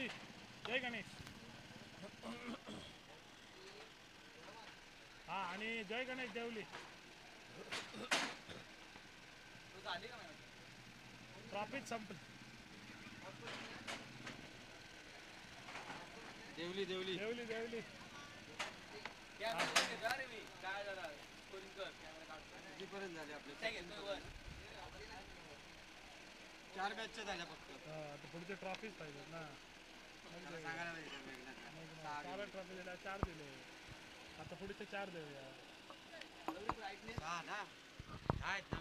देवली जय गणेश. हा आणि जय गणेश देवली. ट्रॉफिक संपली. देवली देवली देवली देवली. कितीपर्यंत झाले आपले? 4 बॅचचे झाल्या फक्त. आता पुढचे ट्रॉफीच पाहिजे ना. सांगायला पाहिजे. 4 ट्रॉफी दिल्या, 4 दिले. आता पुढचे 4 देऊया. 6 ना? 6 आहेत ना.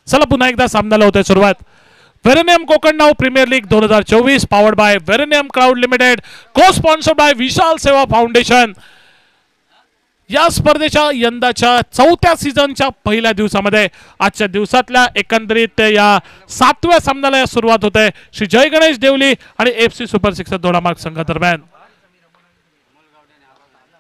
चला पुन्हा एकदा सामन्याला होते सुरुवात. वेरेनियम कोकण नाव premier league 2024 powered by Verenium crowd limited, co sponsored by Vishal Seva foundation. या स्पर्धेच्या यंदाच्या 4थ्या सीझनच्या पहिल्या दिवसामध्ये आजच्या दिवसातल्या एकंदरीत या 7व्या सामन्याला सुरुवात होते श्री जय गणेश देवली आणि FC सुपर 6 दोडामार्ग संघादरम्यान.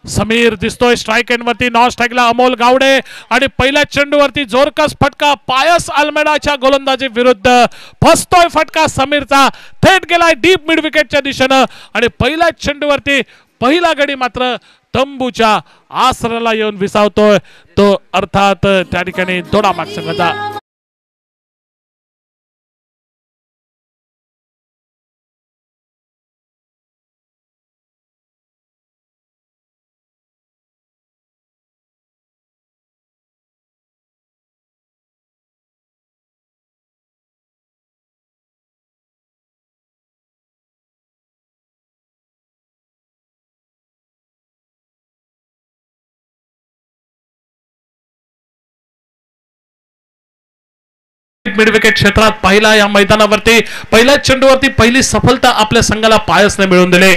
समीर दिसतोय स्ट्राइक एंड वरती, नॉन स्ट्राइकला अमोल गावडे आणि पहिल्या चेंडूवरती जोरकस फटका पायस अल्मेडाच्या गोलंदाजी विरुद्ध. फसतोय फटका समीरचा, थेट गेलाय डीप मिड विकेटच्या दिशेनं आणि पहिल्या चेंडूवरती पहिला गडी मात्र तंबूच्या आसराला येऊन विसावतोय तो, अर्थात त्या ठिकाणी दोडामार्ग संघाचा. मिड विकेट क्षेत्रात पहिला या मैदानावरती पहिल्याच चेंडूवरती पहिली सफलता आपल्या संघाला पायसने मिळवून दिले.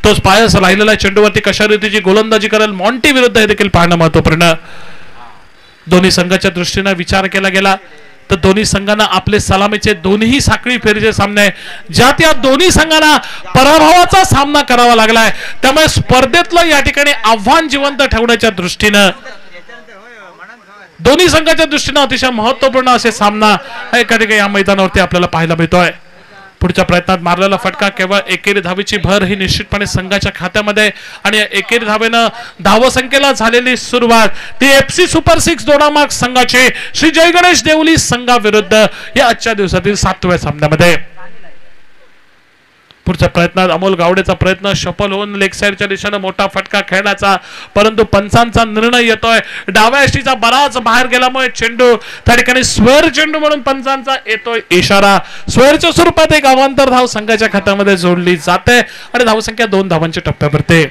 तोच पायस राहिलेल्या चेंडूवरती कशा रीतीची गोलंदाजी करेल मॉन्टी विरुद्ध हे देखील पाहणं महत्वपूर्ण. दोन्ही संघाच्या दृष्टीने विचार केला गेला तर दोन्ही संघांना आपले सलामीचे दोन्ही साखळी फेरीचे सामने ज्यात या दोन्ही संघांना पराभवाचा सामना करावा लागलाय. त्यामुळे स्पर्धेतलं या ठिकाणी आव्हान जिवंत ठेवण्याच्या दृष्टीनं दोन्ही संघाच्या दृष्टीने अतिशय महत्वपूर्ण असे सामना एका ठिकाणी या मैदानावरती आपल्याला पाहायला मिळतोय. पुढच्या प्रयत्नात मारलेला फटका केवळ एकेरी धावेची भर ही निश्चितपणे संघाच्या खात्यामध्ये आणि एकेरी धावेनं धावसंख्येला झालेली सुरुवात ती FC सुपर 6 दोडामार्ग संघाची श्री जय गणेश देवली संघाविरुद्ध या आजच्या दिवसातील 7व्या सामन्यामध्ये. पुढच्या प्रयत्नात अमोल गावडेचा प्रयत्न सफल होऊन लेग साइडच्या दिशेने मोठा फटका खेळण्याचा, परंतु पंचांचा निर्णय येतोय डाव्या यष्टीचा बराच बाहेर गेल्यामुळे चेंडू त्या ठिकाणी स्क्वेअर चेंडू म्हणून पंचांचा येतोय इशारा. स्क्वेअरच्या स्वरूपात एक अवांतर धाव संघाच्या खात्यामध्ये जोडली जाते आणि धावसंख्या 2 धावांच्या टप्प्यावरती.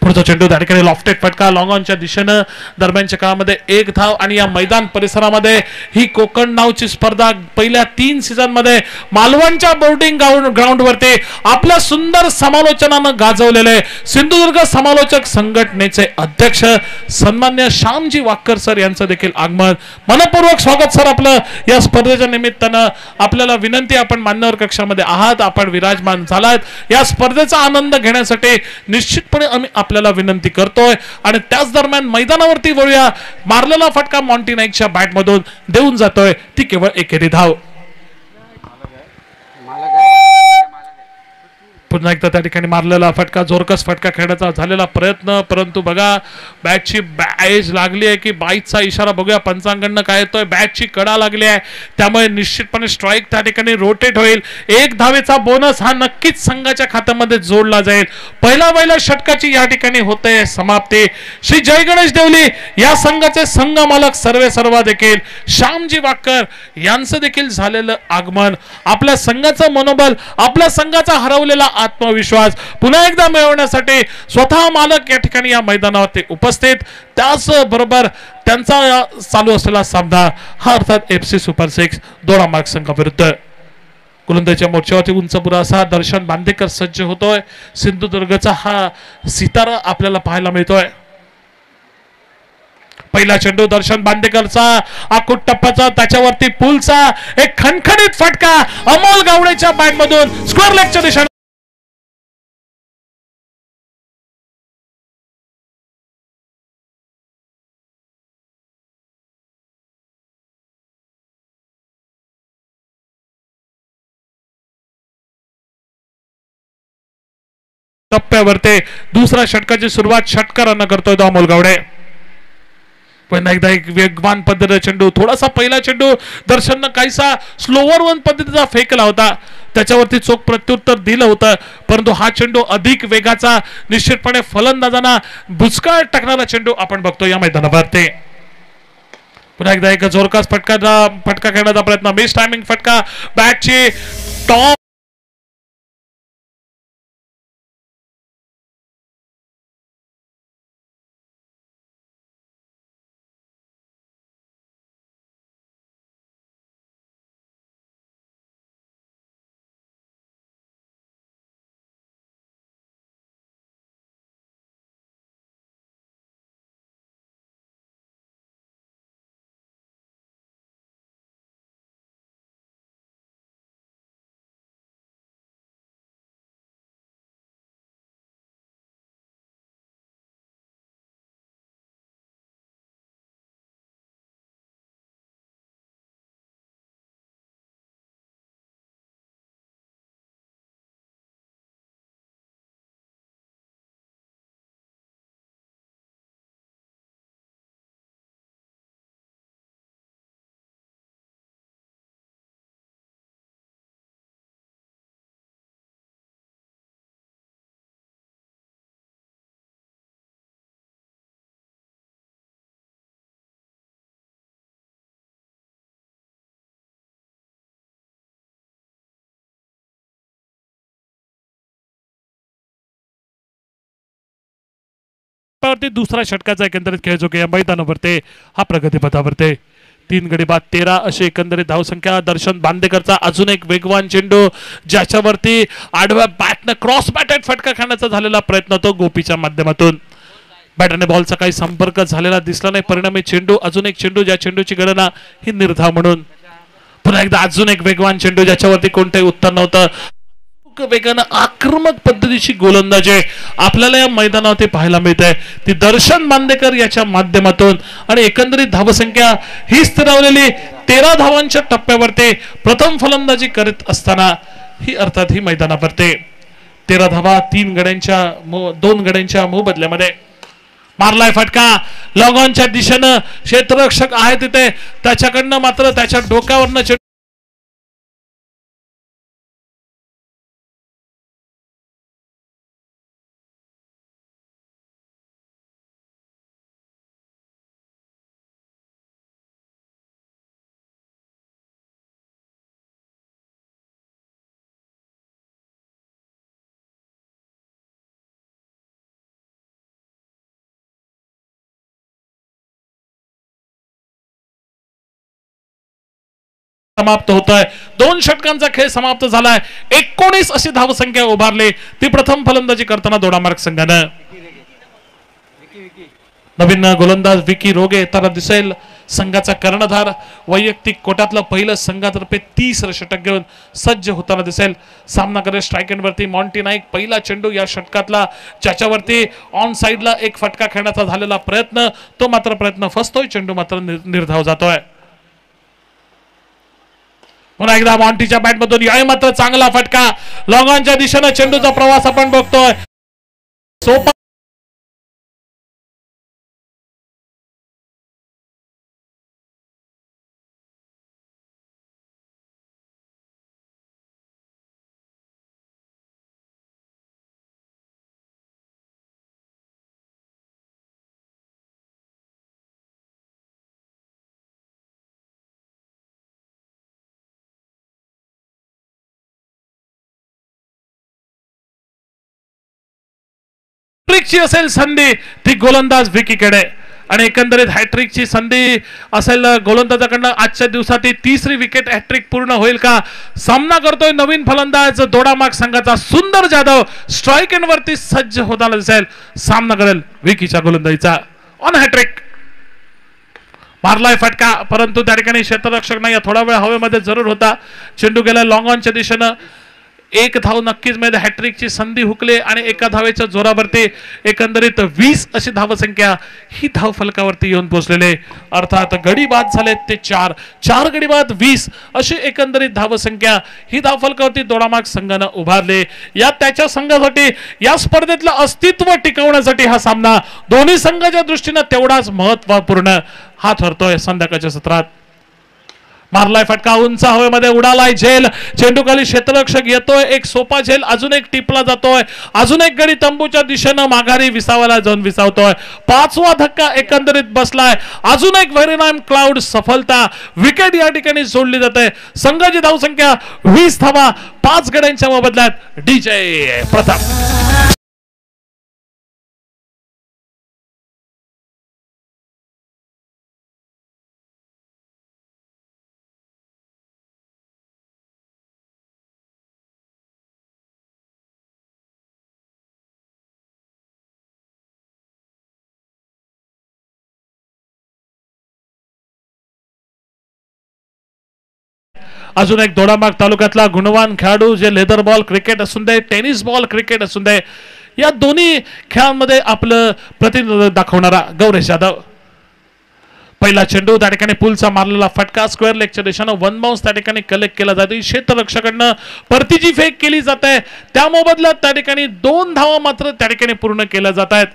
पुढचा चेंडू त्या ठिकाणी लॉफ्टेड फटका लॉंग ऑनच्या दिशेनं दरम्यानच्या काळामध्ये 1 धाव आणि या मैदान परिसरामध्ये ही कोकण नावची स्पर्धा पहिल्या 3 सीझन मध्ये मालवणच्या बोर्डिंग ग्राउंडवरती आपल्या सुंदर समालोचनानं गाजवलेले सिंधुदुर्ग समालोचक संघटनेचे अध्यक्ष सन्मान्य श्यामजी वाक्कर सर यांचं देखील आगमन. मनपूर्वक स्वागत सर आपलं या स्पर्धेच्या निमित्तानं. आपल्याला विनंती, आपण मान्यवर कक्षामध्ये आहात, आपण विराजमान झालात, या स्पर्धेचा आनंद घेण्यासाठी निश्चितपणे आम्ही आपल्याला विनंती करतोय आणि त्याच दरम्यान मैदानावरती वळूया. मारलेला फटका मॉन्टी नाईकच्या बॅट मधून देऊन जातोय ती केवळ एकेरी धाव. पुन्हा एकदा त्या ठिकाणी मारलेला फटका जोरकस फटका खेळण्याचा झालेला प्रयत्न, परंतु बघा बॅटची एज लागली आहे की बाईचा इशारा बघूया पंचांकडनं काय येतोय. बॅटची कडा लागली आहे त्यामुळे निश्चितपणे स्ट्राइक त्या ठिकाणी रोटेट होईल. 1 धावेचा बोनस हा नक्कीच संघाच्या खात्यामध्ये जोडला जाईल. पहिल्या षटकाची या ठिकाणी होते समाप्ती. श्री जय गणेश देवली या संघाचे संघ मालक सर्वेसर्वा देखील श्यामजी वाक्कर यांचं देखील झालेलं आगमन. आपल्या संघाचं मनोबल, आपल्या संघाचा हरवलेला आत्मविश्वास पुन्हा एकदा मिळवण्यासाठी स्वतः मालक या ठिकाणी या मैदानावरती उपस्थित. त्याच बरोबर त्यांचा चालू असलेला सामना हा अर्थात FC सुपर 6 दोडामार्ग संघाविरुद्ध. गोलंदाजीच्या मोर्चावरती उंचपुरा असा दर्शन बांदेकर सज्ज होतोय. सिंधुदुर्गचा हा सितारा आपल्याला पाहायला मिळतोय. पहिला चेंडू दर्शन बांदेकरचा आकुट टप्प्याचा, त्याच्यावरती पुलचा एक खणखणीत फटका अमोल गावडेच्या बॅट मधून स्क्वेअर लेगच्या दिशेने. टप्प्यावरती दुसऱ्या षटकाची सुरुवात षटकारानं करतोय तो अमोल गावडे. पुन्हा एकदा एक वेगवान पद्धतीचा चेंडू, थोडासा पहिला चेंडू दर्शननं काहीसा स्लोवर वन पद्धतीचा फेकला होता, त्याच्यावरती चोख प्रत्युत्तर दिलं होतं, परंतु हा चेंडू अधिक वेगाचा, निश्चितपणे फलंदाजांना बुचकाळ टाकणारा चेंडू आपण बघतो या मैदानावरती. पुन्हा एकदा एक जोरदार फटका खेळण्याचा प्रयत्न, मिस टायमिंग फटका, बॅटची टॉप दुसरा षटकाचा एकंदरीत खेळ जो या मैदानावरती हा प्रगतीपथावरती 3 गडी बाद 13 अशी एकंदरीत धावसंख्या. दर्शन बांदेकरचा अजून एक वेगवान चेंडू, ज्याच्यावरती आडव्या बॅटनं क्रॉस बॅटेड फटका खेळण्याचा झालेला प्रयत्न तो गोपीच्या माध्यमातून. बॅट आणि बॉलचा काही संपर्क झालेला दिसला नाही, परिणामी चेंडू, अजून एक चेंडू, ज्या चेंडूची गणना ही निर्धाव म्हणून. पुन्हा एकदा अजून एक वेगवान चेंडू, ज्याच्यावरती कोणतेही उत्तर नव्हतं. वेगानं आक्रमक पद्धतीची गोलंदाजी आपल्याला या मैदानावरती पाहायला मिळते, ती दर्शन बांदेकर याच्या माध्यमातून. आणि एकंदरीत धावसंख्या ही स्थिरावलेली 13 धावांच्या टप्प्यावरती प्रथम फलंदाजी करत असताना ही अर्थात ही मैदानावरती 13 धावा 2 गड्यांच्या मोबदल्यामध्ये. मारलाय फटका लॉंग ऑनच्या दिशेनं, क्षेत्ररक्षक आहे तिथे, त्याच्याकडनं मात्र त्याच्या डोक्यावरनं समाप्त होतोय. 2 षटकांचा खेळ समाप्त झालाय. 19 अशी धावसंख्या उभारली ती प्रथम फलंदाजी करताना दोडामार्ग संघानं. नवीन गोलंदाज विकी रोगे येताना दिसेल. संघाचा कर्णधार वैयक्तिक कोट्यातलं पहिलं संघातर्फे 30 षटक घेऊन सज्ज होताना दिसेल. सामना करेल स्ट्राईक एंडवरती मॉन्टी नाईक. पहिला चेंडू या षटकातला, ज्याच्यावरती ऑन साइडला एक फटका खेळण्याचा झालेला प्रयत्न, तो मात्र प्रयत्न फसतोय, चेंडू मात्र निर्धाव जातोय. पुन्हा एकदा मॉन्टीच्या बॅटमधून याय मात्र चांगला फटका, लॉंग ऑनच्या दिशेनं चेंडूचा प्रवास आपण बघतोय. सोपा हॅट्रिकची असेल संधी ती गोलंदाज विकीकडे, आणि एकंदरीत हॅट्रिकची संधी असेल गोलंदाजाकडनं. आजच्या दिवसात 3री विकेट हॅट्रिक पूर्ण होईल का? सामना करतोय नवीन फलंदाज दोडामार्ग संघाचा सुंदर जाधव. स्ट्राईक एंड वरती सज्ज होताना दिसेल. सामना करेल विकीच्या गोलंदाजीचा. ऑन हॅट्रिक मारलाय फटका, परंतु त्या ठिकाणी क्षेत्ररक्षक नाही, थोडा वेळ हवेमध्ये जरूर होता. चेंडू गेला लॉंग ऑनच्या दिशेनं. एक धाव नक्कीच मिळते, हॅट्रिकची संधी हुकले आणि एका धावेच्या जोरावरती एकंदरीत 20 अशी धावसंख्या ही धाव फलकावरती येऊन पोहोचलेले, अर्थात गडी बाद झाले ते 4 गडी बाद 20 अशी एकंदरीत धावसंख्या ही धाव फलकावरती दोडामार्ग संघानं उभारले. या त्याच्या संघासाठी या स्पर्धेतलं अस्तित्व टिकवण्यासाठी हा सामना दोन्ही संघाच्या दृष्टीने तेवढाच महत्वपूर्ण हा ठरतोय. संध्याकाळच्या सत्रात मारलाय फटका, उंच हवेमध्ये उडालाय झेल, चेंडूखाली क्षेत्ररक्षक येतोय, एक सोपा झेल अजून एक टिपला जातोय, अजून एक गडी तंबूच्या दिशेनं माघारी विसावाला जाऊन विसावतोय. 5वा धक्का एकंदरीत बसलाय, अजून एक व्हेरी नाईम क्लाउड सफलता, विकेट या ठिकाणी सोडली जाते. संघाची धावसंख्या 20 धावा 5 गड्यांच्या मोबदल्यात डीजे प्रताप. अजून एक दोडामार्ग तालुक्यातला गुणवान खेळाडू, जे लेदर बॉल क्रिकेट असून दे, टेनिस बॉल क्रिकेट असून दे, या दोन्ही खेळांमध्ये आपलं प्रतिनिधित्व दाखवणारा गौरेश जाधव. पहिला चेंडू त्या ठिकाणी पुलचा मारलेला फटका स्क्वेअर लेगच्या दिशेनं वन बाउन्स त्या ठिकाणी कलेक्ट केला जातो. क्षेत्ररक्षकांना परतीची फेक केली जाते, त्या मोबदल्यात त्या ठिकाणी 2 धावा मात्र त्या ठिकाणी पूर्ण केल्या जात आहेत.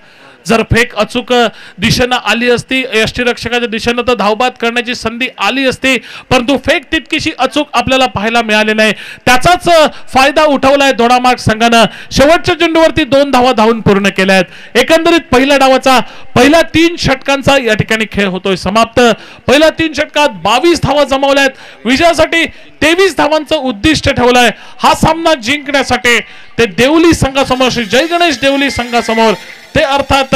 जर फेक अचूक दिशेनं आली असती यष्टीरक्षकाच्या दिशेनं तर धावबाद करण्याची संधी आली असती, परंतु फेक तितकीशी अचूक आपल्याला पाहायला मिळाली नाही. त्याचाच फायदा उठवलाय दोडामार्ग संघानं. शेवटच्या चेंडूवरती 2 धावा धावून पूर्ण केल्या आहेत. एकंदरीत पहिल्या डावाचा पहिल्या 3 षटकांचा या ठिकाणी खेळ होतोय समाप्त. पहिल्या 3 षटकात 22 धावा जमवल्या आहेत. विजयासाठी 23 धावांचं उद्दिष्ट ठेवलंय. हा सामना जिंकण्यासाठी ते देवली संघासमोर, श्री जय गणेश देवली संघासमोर ते अर्थात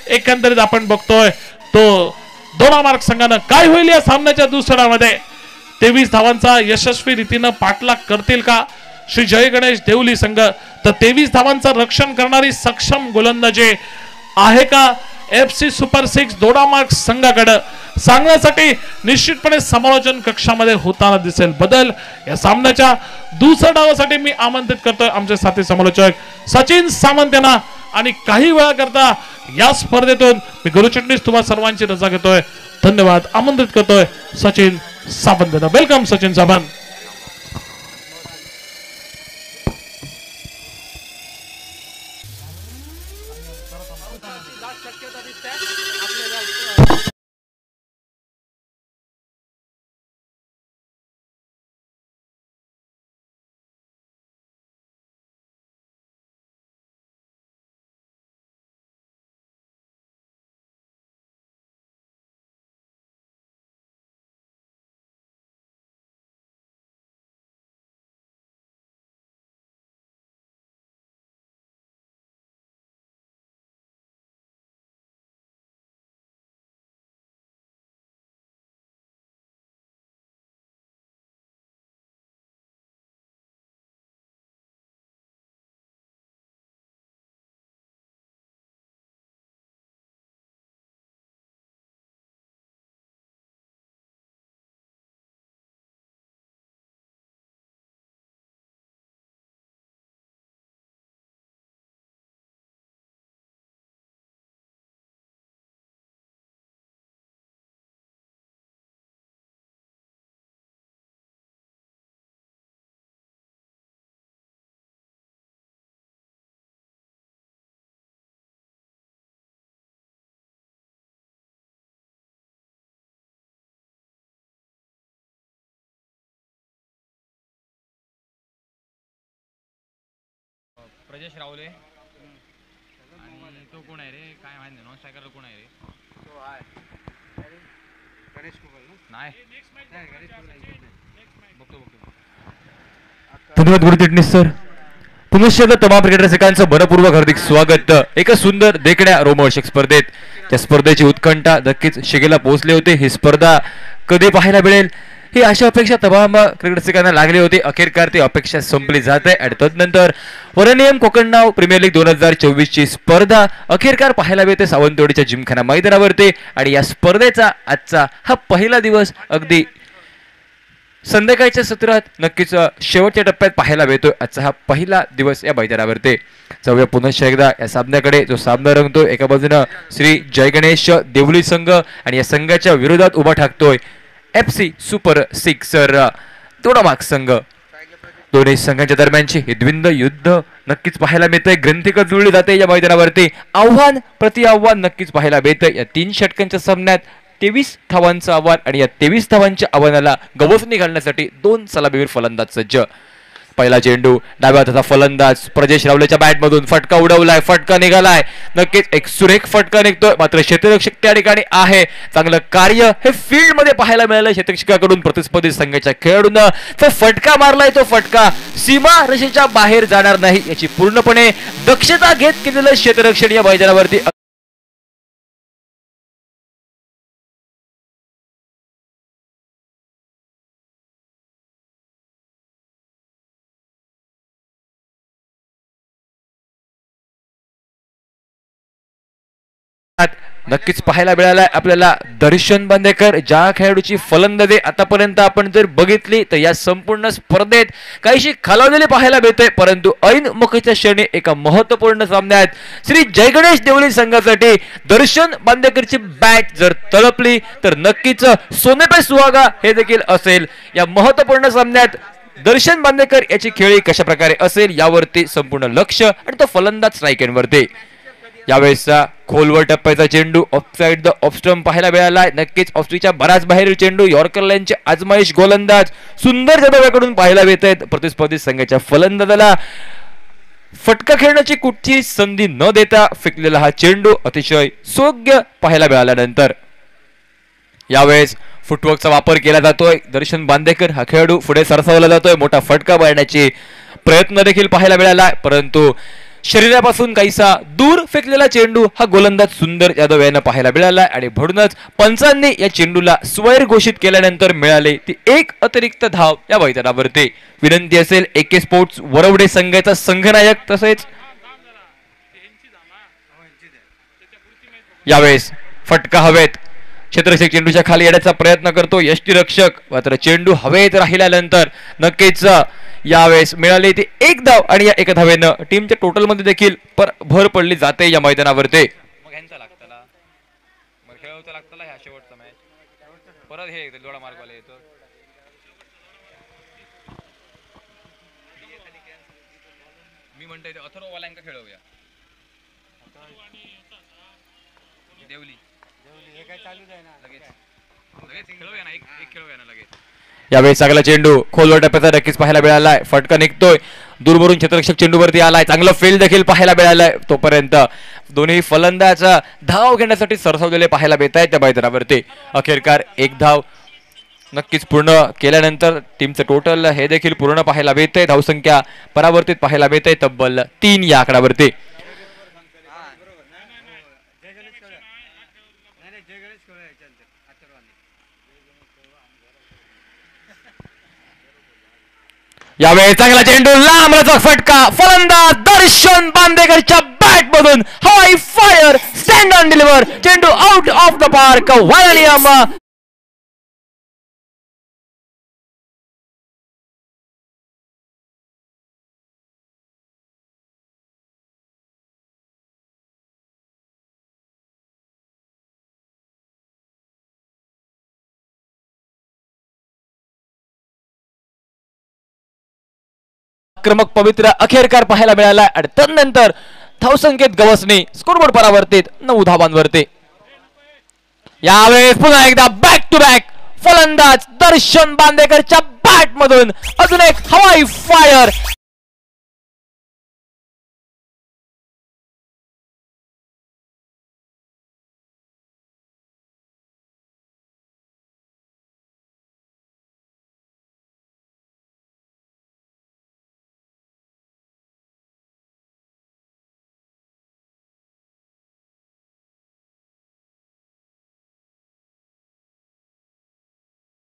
एकंदरीत आपण बघतोय तो दोडामार्ग संघानं काय होईल या सामन्याच्या दुसऱ्या डावामध्ये 23 धावांचा यशस्वी रीतीनं पाठलाग करतील का श्री जय गणेश देवली संघ, तर 23 धावांचं रक्षण करणारी सक्षम गोलंदाजी आहे का FC सुपर 6 दोडामार्ग संघाकडे, सांगण्यासाठी निश्चितपणे समालोचन कक्षामध्ये होताना दिसेल बदल. या सामन्याच्या दुसऱ्या डावासाठी मी आमंत्रित करतोय आमचे साथी समालोचक सचिन सावंत यांना, आणि काही वेळा करता या स्पर्धेतून मी गुरुचटणीस तुम्हा सर्वांची रजा घेतोय. धन्यवाद. आमंत्रित करतोय सचिन सावंत यांना. वेलकम सचिन सावंत. प्रजेश रावले आणि तो कोण आहे रे, काय माहिती नाही, नॉन स्ट्रायकर कोण आहे रे, तो आहे गणेश कुबल ना, नाही गणेश कुबल बघतो. धन्यवाद गुरुचटणीस सर. पुनश्च तमाम क्रिकेट रसिकांचं मनपूर्वक हार्दिक स्वागत. एका सुंदर देखण्या रोमहर्षक स्पर्धेत, त्या स्पर्धेची उत्कंठा नक्कीच शिगेला पोहोचले होते. ही स्पर्धा कधी पाहायला मिळेल ही अशा अपेक्षा तमाम क्रिकेट रसिकांना लागली होती. अखेरकार ती अपेक्षा संपली जात आहे आणि तदनंतर वरनियम कोकणनाव प्रीमियर लीग 2024 ची स्पर्धा अखेरकार पाहायला मिळते सावंतवाडीच्या जिमखाना मैदानावरती. आणि या स्पर्धेचा आजचा हा पहिला दिवस अगदी संध्याकाळच्या सत्रात नक्कीच शेवटच्या टप्प्यात पाहायला मिळतोय आजचा हा पहिला दिवस या मैदानावरती. जाऊया पुन्हा एकदा या सामन्याकडे, जो सामना रंगतोय एका बाजूनं श्री जय गणेश देवली संघ आणि या संघाच्या विरोधात उभा ठाकतोय FC सुपर सिक्सर दोडामार्ग संघ. दोन्ही संघांच्या दरम्यानची हे द्विंद युद्ध नक्कीच पाहायला मिळतंय. ग्रंथिकच जुळली जाते या मैदानावरती. आव्हान प्रति आव्हान नक्कीच पाहायला मिळतंय. या 3 षटकांच्या सामन्यात 23 धावांचं आव्हान आणि या 23 धावांच्या आव्हानाला गवसणी घालण्यासाठी 2 सलामीवीर फलंदाज सज्ज. पहिला चेंडू डाव्या हाताचा फलंदाज प्रजेश रावलेच्या बॅट मधून फटका उडवलाय, फटका निघालाय. नक्कीच एक सुरेख फटका निघतोय, मात्र क्षेत्ररक्षक त्या ठिकाणी आहे. चांगलं कार्य हे फील्ड मध्ये पाहायला मिळालं क्षेत्ररक्षकाकडून. प्रतिस्पर्धी संघाच्या खेळाडूंना तो फटका मारलाय, तो फटका सीमा रेषेच्या बाहेर जाणार नाही याची पूर्णपणे दक्षता घेत केलेलं क्षेत्ररक्षण या मैदानावरती. नक्कीच पाहायला मिळालाय आपल्याला दर्शन बांदेकर, ज्या खेळाडूची फलंदाजी आतापर्यंत आपण जर बघितली तर या संपूर्ण स्पर्धेत काहीशी खालावलेली पाहायला मिळते. परंतु ऐन मुखीच्या क्षणी एका महत्वपूर्ण सामन्यात श्री जय गणेश देवली संघासाठी दर्शन बांदेकरची बॅट जर तळपली तर नक्कीच सोने पे सुहागा हे देखील असेल. या महत्वपूर्ण सामन्यात दर्शन बांदेकर याची खेळी कशा प्रकारे असेल यावरती संपूर्ण लक्ष आणि तो फलंदाज स्ट्रायकेंवरती. यावेळेसचा खोलवर टप्प्याचा चेंडू ऑफसाइड द ऑफस्टंप पाहायला मिळाला. नक्कीच ऑफस्ट्रीच्या बराच बाहेरील चेंडू यॉर्कर लाईनचे आजमाईश गोलंदाज सुंदर जाधवकडून पाहायला मिळत आहेत. प्रतिस्पर्धी संघाच्या फलंदाजाला फटका खेळण्याची कुठची संधी न देता फेकलेला हा चेंडू अतिशय योग्य पाहायला मिळाल्यानंतर यावेळेस फुटवर्कचा वापर केला जातोय. दर्शन बांदेकर हा खेळाडू पुढे सरसावला जातोय. मोठा फटका मारण्याचे प्रयत्न देखील पाहायला मिळाला, परंतु शरीरापासून काहीसा दूर फेकलेला चेंडू हा गोलंदाज सुंदर यादव यांना पाहायला मिळाला आणि म्हणूनच पंचांनी या चेंडूला स्वैर घोषित केल्यानंतर मिळाले ती 1 अतिरिक्त धाव या मैदानावरती. विनंती असेल AK स्पोर्ट्स वरवडे संघाचा संघनायक तसेच यावेळेस फटका हवेत. क्षेत्ररक्षक चेंडूच्या खाली येण्याचा प्रयत्न करतो यष्टीरक्षक, मात्र चेंडू हवेत राहिल्यानंतर नक्कीच यावेळेस मिळाली ती 1 धाव आणि या 1 धावेनं टीमच्या टोटल मध्ये देखील भर पडली जाते या मैदानावरती. मग ह्यांचा लागतला मग खेळवचा लागतला ह्या शेवटचा मॅच परत हे दोडा मार्गवाले येतो. मी म्हणतोय अथर्ववाल्यांका खेळवूया. देवली हे काय चालूच आहे ना लगेच खेळूया ना, एक खेळूया ना लगेच. यावेळी चांगला चेंडू खोलवर टप्प्याचा नक्कीच पाहायला मिळालाय. फटका निघतोय, दूरवरून क्षेत्ररक्षक चेंडूवरती आलाय. चांगलं फील्ड देखील पाहायला मिळालंय. तोपर्यंत दोन्ही फलंदाज धाव घेण्यासाठी सरसावलेले पाहायला मिळत आहेत त्या मैदानावरती. अखेरकार 1 धाव नक्कीच पूर्ण केल्यानंतर टीमचं टोटल हे देखील पूर्ण पाहायला मिळतंय. धावसंख्या परावर्तित पाहायला मिळते तब्बल 3 या आकड्यावरती. यावेळी चांगला चेंडू, लांबचा फटका, फलंदाज दर्शन बांदेकरच्या बॅट मधून हवाई फायर, स्टँड ऑन डिलिव्हर, चेंडू आउट ऑफ द पार्क. वायलियम आक्रमक पवित्र अखेरकार पाहायला मिळाला आणि त्यानंतर धावसंख्येत गवसणी, स्कोरबोर्ड परावर्तित 9 धावांवरती. यावेळेस पुन्हा एकदा बॅक टू बॅक फलंदाज दर्शन बांदेकरच्या बॅट मधून अजून एक हवाई फायर.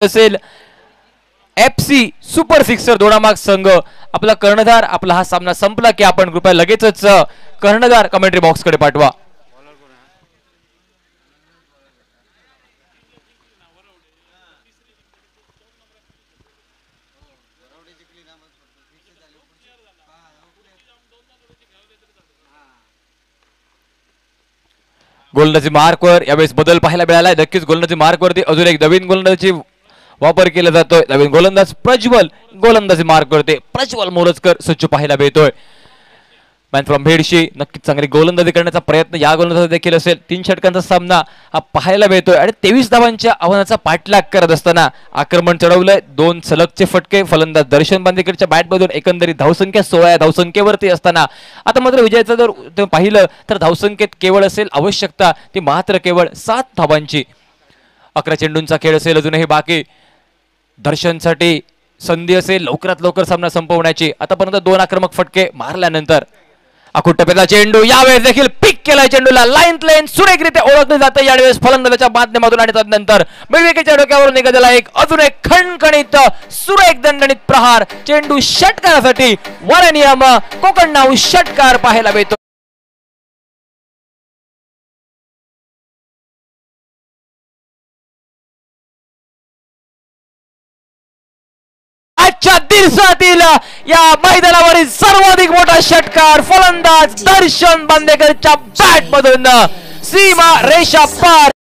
असेल FC सुपर सिक्सर दोडामार्ग संघ. आपला कर्णधार, आपला हा सामना संपला की आपण कृपया लगेचच कर्णधार कमेंट्री बॉक्स कडे पाठवा. गोलंदाजी मार्कवर यावेळेस बदल पाहायला मिळालाय. नक्कीच गोलंदाजी मार्कवरती अजून एक नवीन गोलंदाजी वापर केला जातोय. नवीन गोलंदाज प्रज्वल गोलंदाजी मार्कवरती प्रज्वल मोरजकर सज्ज पाहायला मिळतोय. मॅन फ्रॉम भेडशी नक्कीच चांगली गोलंदाजी करण्याचा प्रयत्न या गोलंदाजा देखील असेल. 3 षटकांचा सामना हा पाहायला मिळतोय आणि 23 धावांच्या आव्हानाचा पाठलाग करत असताना आक्रमण चढवलंय. 2 सलगचे फटके फलंदाज दर्शन बांदेकरच्या बॅटमधून. एकंदरीत धावसंख्या 16 धावसंख्येवरती असताना आता मात्र विजयाचं जर पाहिलं तर धावसंख्येत केवळ असेल आवश्यकता ती मात्र केवळ 7 धावांची. 11 चेंडूंचा खेळ असेल अजूनही बाकी. दर्शनसाठी संधी असेल लवकरात लवकर सामना संपवण्याची. आतापर्यंत 2 आक्रमक फटके मारल्यानंतर आखूड टप्प्यातला चेंडू यावेळेस देखील पिक केलाय. चेंडूला लाईन सुरेखरित्या ओळखले जाते यावेळेस फलंदाजाच्या माध्यमातून आणि त्यानंतर मिळविकेच्या डोक्यावरून निघालेला अजून एक खणखणीत सुरेख दणदणीत प्रहार. चेंडू षटकारासाठी वरनियम कोकण नाव षटकार पाहायला मिळतो. आजच्या दिवसातील या मैदानावरील सर्वाधिक मोठा षटकार फलंदाज दर्शन बांदेकरच्या बॅट मधून सीमा रेषा पार.